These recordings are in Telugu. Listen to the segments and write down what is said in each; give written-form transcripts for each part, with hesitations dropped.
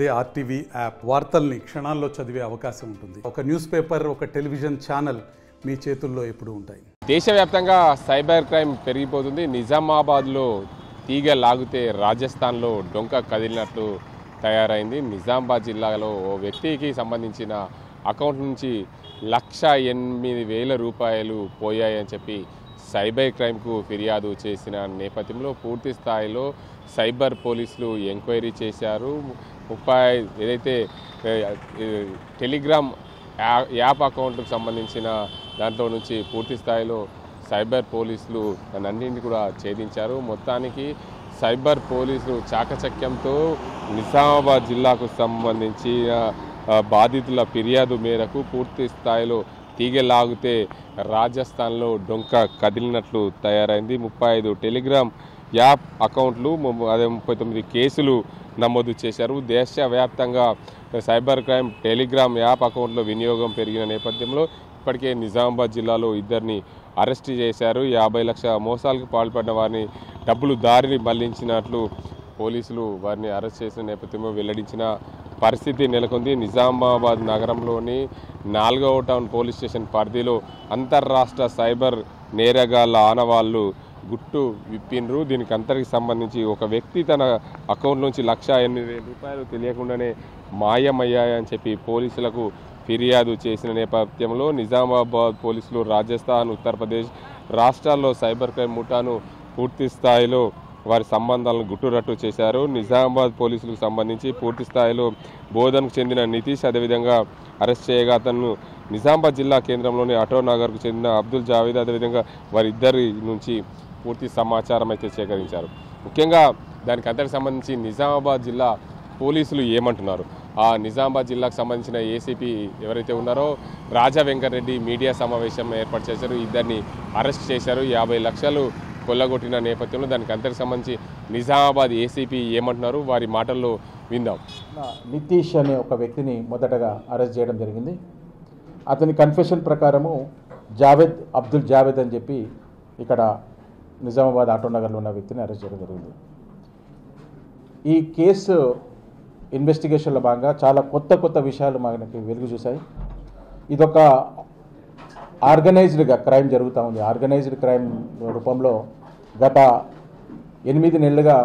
అదే ఆర్టీవీ యాప్ వార్తల్ని క్షణాల్లో చదివే అవకాశం ఉంటుంది. ఒక న్యూస్ పేపర్, ఒక టెలివిజన్ ఛానల్ మీ చేతుల్లో ఎప్పుడూ ఉంటాయి. దేశవ్యాప్తంగా సైబర్ క్రైమ్ పెరిగిపోతుంది. నిజామాబాద్లో తీగ లాగితే రాజస్థాన్లో డొంక కదిలినట్లు తయారైంది. నిజామాబాద్ జిల్లాలో ఓ వ్యక్తికి సంబంధించిన అకౌంట్ నుంచి 1,08,000 రూపాయలు పోయాయని చెప్పి సైబర్ క్రైమ్కు ఫిర్యాదు చేసిన నేపథ్యంలో పూర్తి స్థాయిలో సైబర్ పోలీసులు ఎంక్వైరీ చేశారు. ఏదైతే టెలిగ్రామ్ యాప్ అకౌంట్కు సంబంధించిన దాంట్లో నుంచి పూర్తి స్థాయిలో సైబర్ పోలీసులు అన్నింటినీ కూడా ఛేదించారు. మొత్తానికి సైబర్ పోలీసులు చాకచక్యంతో నిజామాబాద్ జిల్లాకు సంబంధించిన బాధితుల ఫిర్యాదు మేరకు పూర్తి స్థాయిలో తీగలాగితే రాజస్థాన్లో డొంక కదిలినట్లు తయారైంది. 35 టెలిగ్రామ్ యాప్ అకౌంట్లు, 39 కేసులు నమోదు చేశారు. దేశవ్యాప్తంగా సైబర్ క్రైమ్ టెలిగ్రామ్ యాప్ అకౌంట్లో వినియోగం పెరిగిన నేపథ్యంలో ఇప్పటికే నిజామాబాద్ జిల్లాలో ఇద్దరిని అరెస్ట్ చేశారు. 50 లక్షల మోసాలకు పాల్పడిన వారిని డబ్బులు దారిని మళ్లించినట్లు పోలీసులు వారిని అరెస్ట్ చేసిన నేపథ్యంలో వెల్లడించిన పరిస్థితి నెలకొంది. నిజామాబాద్ నగరంలోని 4వ టౌన్ పోలీస్ స్టేషన్ పరిధిలో అంతర్రాష్ట్ర సైబర్ నేరగాళ్ల ఆనవాళ్లు గుట్టు విప్పినరు. దీనికి అంతటికి సంబంధించి ఒక వ్యక్తి తన అకౌంట్ నుంచి 1,08,000 రూపాయలు తెలియకుండానే మాయమయ్యాయని చెప్పి పోలీసులకు ఫిర్యాదు చేసిన నేపథ్యంలో నిజామాబాద్ పోలీసులు రాజస్థాన్, ఉత్తరప్రదేశ్ రాష్ట్రాల్లో సైబర్ క్రైమ్ ముఠాను పూర్తి స్థాయిలో వారి సంబంధాలను గుట్టురట్టు చేశారు. నిజామాబాద్ పోలీసులకు సంబంధించి పూర్తి స్థాయిలో బోధనకు చెందిన నితీష్ అదేవిధంగా అరెస్ట్ చేయగా అతను నిజామాబాద్ జిల్లా కేంద్రంలోని ఆటోనగర్కు చెందిన అబ్దుల్ జావేద్ అదేవిధంగా వారిద్దరి నుంచి పూర్తి సమాచారం అయితే సేకరించారు. ముఖ్యంగా దానికి అంతటికి సంబంధించి నిజామాబాద్ జిల్లా పోలీసులు ఏమంటున్నారు, ఆ నిజామాబాద్ జిల్లాకు సంబంధించిన ఏసీపీ ఎవరైతే ఉన్నారో రాజా వెంకటరెడ్డి మీడియా సమావేశం ఏర్పాటు చేశారు. ఇద్దరిని అరెస్ట్ చేశారు. 50 లక్షలు కొల్లగొట్టిన నేపథ్యంలో దానికి అంతటికి సంబంధించి నిజామాబాద్ ఏసీపీ ఏమంటున్నారు వారి మాటల్లో విందాం. నితీష్ అనే ఒక వ్యక్తిని మొదటగా అరెస్ట్ చేయడం జరిగింది. అతని కన్ఫెషన్ ప్రకారము అబ్దుల్ జావేద్ అని చెప్పి ఇక్కడ నిజామాబాద్ ఆటోనగర్లో ఉన్న వ్యక్తిని అరెస్ట్ చేయడం జరిగింది. ఈ కేసు ఇన్వెస్టిగేషన్లో భాగంగా చాలా కొత్త విషయాలు మనకి వెలుగు చూశాయి. ఇదొక ఆర్గనైజ్డ్గా క్రైమ్ జరుగుతూ ఉంది. ఆర్గనైజ్డ్ క్రైమ్ రూపంలో గత 8 నెలలుగా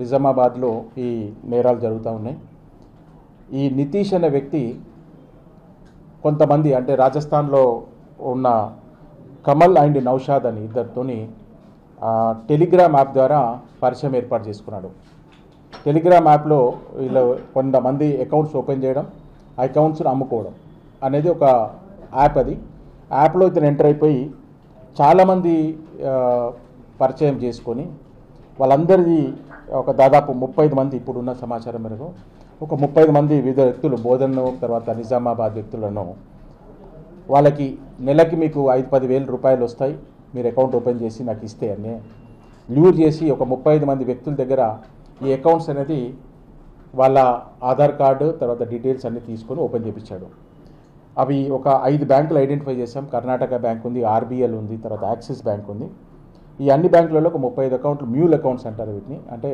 నిజామాబాద్లో ఈ నేరాలు జరుగుతూ ఉన్నాయి. ఈ నితీష్ అనే వ్యక్తి కొంతమంది అంటే రాజస్థాన్లో ఉన్న కమల్ అండ్ నౌషాద్ అని ఇద్దరితోని టెలిగ్రామ్ యాప్ ద్వారా పరిచయం ఏర్పాటు చేసుకున్నాడు. టెలిగ్రామ్ యాప్లో వీళ్ళు కొంతమంది అకౌంట్స్ ఓపెన్ చేయడం, ఆ అకౌంట్స్ని అమ్ముకోవడం అనేది ఒక యాప్. అది యాప్లో ఇతను ఎంటర్ అయిపోయి చాలామంది పరిచయం చేసుకొని వాళ్ళందరిది ఒక దాదాపు 35 మంది ఇప్పుడున్న సమాచారం మేరకు ఒక 35 మంది వివిధ వ్యక్తులు బోధనను తర్వాత నిజామాబాద్ వ్యక్తులను వాళ్ళకి నెలకి మీకు 5-10 వేల రూపాయలు వస్తాయి, మీరు అకౌంట్ ఓపెన్ చేసి నాకు ఇస్తే అని ల్యూర్ చేసి ఒక 35 మంది వ్యక్తుల దగ్గర ఈ అకౌంట్స్ అనేది వాళ్ళ ఆధార్ కార్డు తర్వాత డీటెయిల్స్ అన్నీ తీసుకొని ఓపెన్ చేయించాడు. అవి ఒక 5 బ్యాంకులు ఐడెంటిఫై చేసాం. కర్ణాటక బ్యాంక్ ఉంది, ఆర్బీఎల్ ఉంది, తర్వాత యాక్సిస్ బ్యాంక్ ఉంది. ఈ అన్ని బ్యాంకులలో ఒక 35 అకౌంట్లు మ్యూల్ అకౌంట్స్ అంటారు వీటిని. అంటే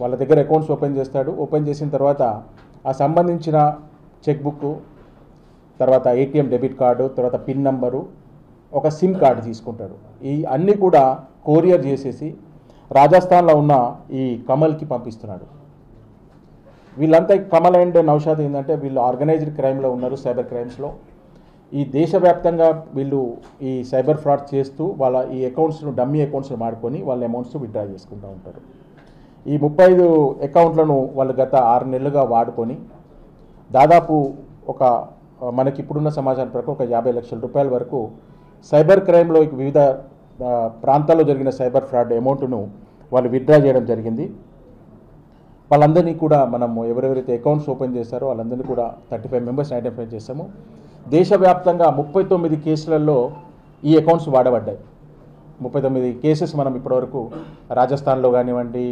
వాళ్ళ దగ్గర అకౌంట్స్ ఓపెన్ చేస్తాడు. ఓపెన్ చేసిన తర్వాత ఆ సంబంధించిన చెక్ బుక్, తర్వాత ఏటీఎం డెబిట్ కార్డు, తర్వాత పిన్ నంబరు, ఒక సిమ్ కార్డు తీసుకుంటాడు. ఈ అన్నీ కూడా కొరియర్ చేసేసి రాజస్థాన్లో ఉన్న ఈ కమల్కి పంపిస్తున్నాడు. వీళ్ళంతా కమల్ అండ్ నౌషాద్ ఏంటంటే వీళ్ళు ఆర్గనైజ్డ్ క్రైమ్లో ఉన్నారు, సైబర్ క్రైమ్స్లో. ఈ దేశవ్యాప్తంగా వీళ్ళు ఈ సైబర్ ఫ్రాడ్ చేస్తూ వాళ్ళ ఈ అకౌంట్స్ను డమ్మీ అకౌంట్స్ను వాడుకొని వాళ్ళ అమౌంట్స్ విత్డ్రా చేసుకుంటూ ఉంటారు. ఈ 35 అకౌంట్లను వాళ్ళు గత 6 నెలలుగా వాడుకొని దాదాపు ఒక మనకి ఇప్పుడున్న సమాచారం ప్రకారం ఒక 50 లక్షల రూపాయల వరకు సైబర్ క్రైమ్లో వివిధ ప్రాంతాల్లో జరిగిన సైబర్ ఫ్రాడ్ అమౌంట్ను వాళ్ళు విత్డ్రా చేయడం జరిగింది. వాళ్ళందరినీ కూడా మనము ఎవరెవరైతే అకౌంట్స్ ఓపెన్ చేశారో వాళ్ళందరినీ కూడా 35 మెంబర్స్ని ఐడెంటిఫై చేస్తాము. దేశవ్యాప్తంగా 39 కేసులలో ఈ అకౌంట్స్ వాడబడ్డాయి. 39 కేసెస్ మనం ఇప్పటివరకు రాజస్థాన్లో కానివ్వండి,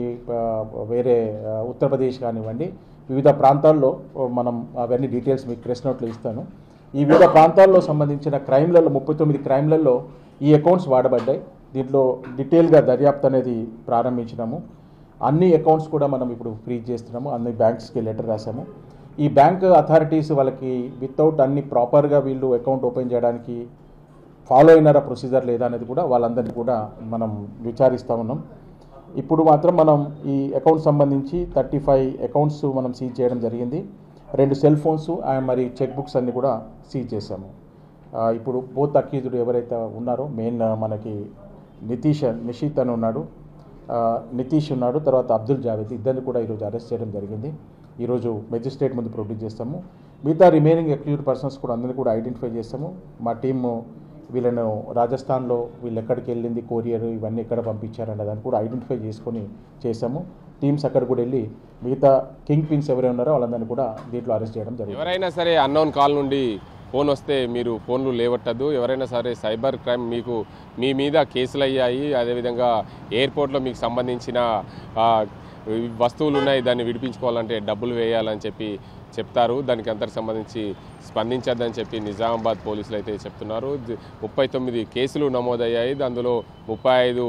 వేరే ఉత్తరప్రదేశ్ కానివ్వండి, వివిధ ప్రాంతాల్లో మనం అవన్నీ డీటెయిల్స్ మీకు ప్రెస్ నోట్లో ఇస్తాను. ఈ వివిధ ప్రాంతాల్లో సంబంధించిన క్రైమ్లలో 39 క్రైమ్లలో ఈ అకౌంట్స్ వాడబడ్డాయి. దీంట్లో డీటెయిల్గా దర్యాప్తు అనేది ప్రారంభించినాము. అన్ని అకౌంట్స్ కూడా మనం ఇప్పుడు ఫ్రీజ్ చేస్తున్నాము. అన్ని బ్యాంక్స్కి లెటర్ రాసాము. ఈ బ్యాంక్ అథారిటీస్ వాళ్ళకి వితౌట్ అన్ని ప్రాపర్గా వీళ్ళు అకౌంట్ ఓపెన్ చేయడానికి ఫాలో అయినారా ప్రొసీజర్ లేదా అనేది కూడా వాళ్ళందరినీ కూడా మనం విచారిస్తూ ఉన్నాం. ఇప్పుడు మాత్రం మనం ఈ అకౌంట్ సంబంధించి 35 అకౌంట్స్ మనం సీజ్ చేయడం జరిగింది. 2 సెల్ ఫోన్స్ మరి చెక్ బుక్స్ అన్నీ కూడా సీజ్ చేశాము. ఇప్పుడు బోత్ అక్యూజ్డ్ ఎవరైతే ఉన్నారో మెయిన్ మనకి నిషిత్ అని ఉన్నాడు, నితీష్ ఉన్నాడు, తర్వాత అబ్దుల్ జావేద్, ఇద్దరిని కూడా ఈరోజు అరెస్ట్ చేయడం జరిగింది. ఈరోజు మెజిస్ట్రేట్ ముందు ప్రొడ్యూస్ చేస్తాము. మిగతా రిమైనింగ్ అక్యూజ్డ్ పర్సన్స్ కూడా అందరినీ కూడా ఐడెంటిఫై చేస్తాము. మా టీము వీళ్ళను రాజస్థాన్లో వీళ్ళు ఎక్కడికి వెళ్ళింది, కొరియర్ ఇవన్నీ ఎక్కడ పంపించారనే దాన్ని కూడా ఐడెంటిఫై చేసుకొని చేసాము. టీమ్స్ అక్కడ కూడా వెళ్ళి మిగతా కింగ్ పిన్స్ ఎవరైనా ఉన్నారో వాళ్ళందరినీ కూడా దీంట్లో అరెస్ట్ చేయడం జరిగింది. ఎవరైనా సరే అన్నోన్ కాల్ నుండి ఫోన్ వస్తే మీరు ఫోన్లు లేవట్టద్దు. ఎవరైనా సరే సైబర్ క్రైమ్ మీ మీద కేసులు అయ్యాయి. అదేవిధంగా ఎయిర్పోర్ట్లో మీకు సంబంధించిన వస్తువులు ఉన్నాయి, దాన్ని విడిపించుకోవాలంటే డబ్బులు వేయాలని చెప్తారు. దానికి అంతకు సంబంధించి స్పందించద్దని చెప్పి నిజామాబాద్ పోలీసులు అయితే చెప్తున్నారు. 39 కేసులు నమోదయ్యాయి. అందులో 35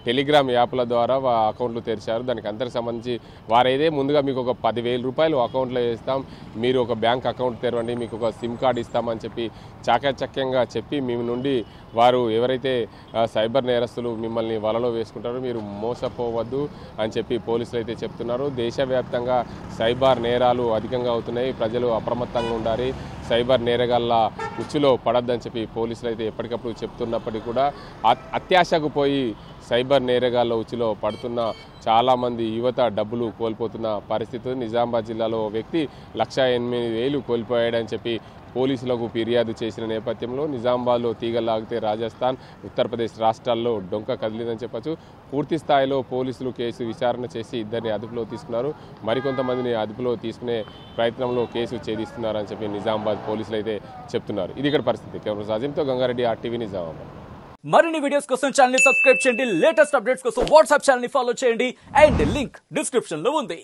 టెలిగ్రామ్ యాప్ల ద్వారా అకౌంట్లు తెరిచారు. దానికి అంతకు సంబంధించి వారైతే ముందుగా మీకు ఒక 10,000 రూపాయలు అకౌంట్లో వేస్తాం, మీరు ఒక బ్యాంక్ అకౌంట్ తెరవండి, మీకు ఒక సిమ్ కార్డ్ ఇస్తామని చెప్పి చాకచక్యంగా చెప్పి మీ నుండి వారు ఎవరైతే సైబర్ నేరస్తులు మిమ్మల్ని వలలో వేసుకుంటారో మీరు మోసపోవద్దు అని చెప్పి పోలీసులు అయితే చెప్తున్నారు. దేశవ్యాప్తంగా సైబర్ నేరాలు అధికంగా అవుతున్నాయి. ప్రజలు అప్రమత్తంగా ఉండాలి, సైబర్ నేరగాళ్ళ ఉచ్చులో పడద్దని చెప్పి పోలీసులు అయితే ఎప్పటికప్పుడు చెప్తున్నప్పటికీ కూడా అత్యాశకు పోయి సైబర్ నేరగాళ్ళ ఉచ్చులో పడుతున్న చాలామంది యువత డబ్బులు కోల్పోతున్న పరిస్థితి. నిజామాబాద్ జిల్లాలో ఓ వ్యక్తి 1,08,000 కోల్పోయాడని చెప్పి పోలీసులకు ఫిర్యాదు చేసిన నేపథ్యంలో నిజామాబాద్లో తీగలాగితే రాజస్థాన్, ఉత్తరప్రదేశ్ రాష్ట్రాల్లో డొంక కదిలిందని చెప్పచ్చు. పూర్తి స్థాయిలో పోలీసులు కేసు విచారణ చేసి ఇద్దరిని అదుపులో తీసుకున్నారు. మరికొంతమందిని అదుపులో తీసుకునే ప్రయత్నంలో కేసు ఛేదిస్తున్నారని చెప్పి నిజామాబాద్ పోలీసులు అయితే చెప్తున్నారు. ఇది ఇక్కడ పరిస్థితి. కెమెరా సాజింతో గంగారెడ్డి, RTV నిజామాబాద్. మరిన్ని వీడియోస్ కోసం ఛానల్ ని సబ్స్క్రైబ్ చేయండి. లేటెస్ట్ అప్డేట్స్ కోసం వాట్సాప్ ఛానల్ ని ఫాలో చేయండి. అండ్ లింక్ డిస్క్రిప్షన్ లో ఉంది.